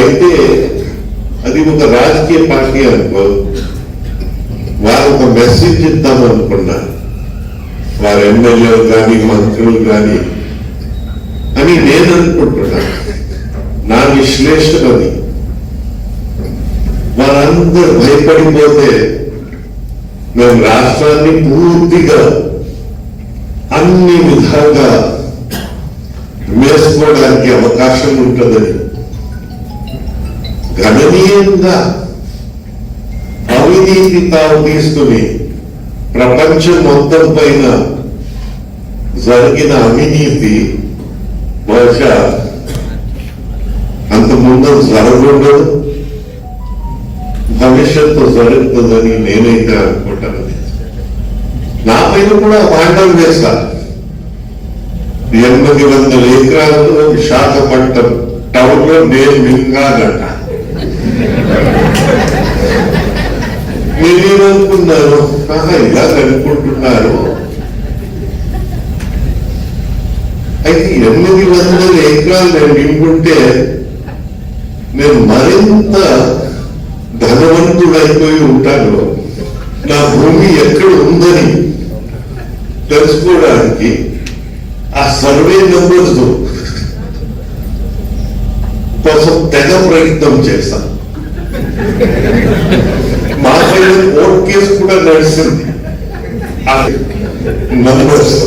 అయితే అది ఒక రాజకీయ పార్టీ అనుకో, వారు ఒక మెసేజ్ ఇద్దాం అనుకున్నారు, వారి ఎమ్మెల్యేలు కానీ మంత్రులు కానీ అని నేను అనుకుంటున్నాను. నా విశ్లేషణ అది. వారందరూ భయపడిపోతే మేము రాష్ట్రాన్ని పూర్తిగా అన్ని విధాలుగా వేసుకోవడానికి అవకాశం ఉంటుందని గణనీయంగా అవినీతి తావు తీసుకుని ప్రపంచం మొత్తం పైన జరిగిన అవినీతి బహుశా అంత ముందు జరగకూడదు, భవిష్యత్తు జరుగుతుందని నేనైతే అనుకుంటాను. నా పైన కూడా వాండలు వేస్తారు. 800 ఎకరాలలో విశాఖపట్నం టౌన్ లో నేను మింగాగట. నేనేమనుకున్నాను, ఇలా అనుకుంటున్నారు. అయితే 800 ఎకరాలు నేను మింగుంటే నేను మరింత ధనవంతుడైపోయి ఉంటాను. నా భూమి ఎక్కడ ఉందని తెలుసుకోవడానికి ఆ సర్వే నెంబర్స్ కోసం తెగ ప్రయత్నం చేశాను. మా పైన కోర్టు కేసు కూడా నడిచింది ఆ నంబర్స్.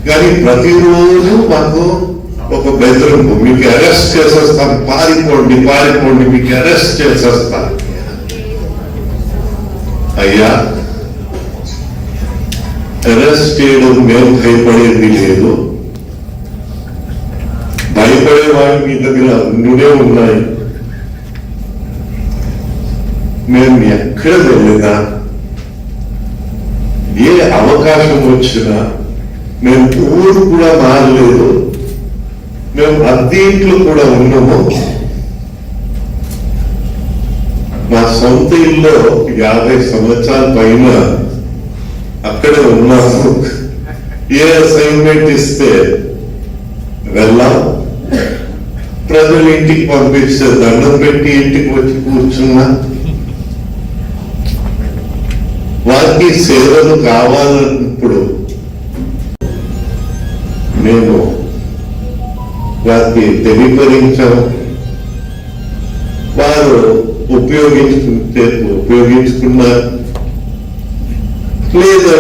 కానీ ప్రతిరోజు మాకు ఒక బెదిరింపు, మీకు అరెస్ట్ చేసేస్తాను, పారిపోండి పారిపోండి, మీకు అరెస్ట్ చేసేస్తాను. అయ్యా, అరెస్ట్ చేయడం మేము భయపడేది లేదు. భయపడే వాడి మీ దగ్గర అన్నునే ఉన్నాయి. మేము ఎక్కడ వెళ్ళినా, ఏ అవకాశం వచ్చినా మేము ఊరు కూడా మారలేదు. మేము అద్దె ఇంట్లో కూడా ఉన్నాము. మా సొంత ఇల్లు 50 సంవత్సరాల పైన అక్కడే ఉన్నాము. ఏ అసైన్మెంట్ ఇస్తే వెళ్ళాం, ప్రజలు ఇంటికి పంపిస్తే దండం పెట్టి ఇంటికి వచ్చి కూర్చున్నా. వారికి సేవలు కావాలన్నప్పుడు మేము వారికి తెలియపరించాము. వారు ఉపయోగించుకున్నారు లేదా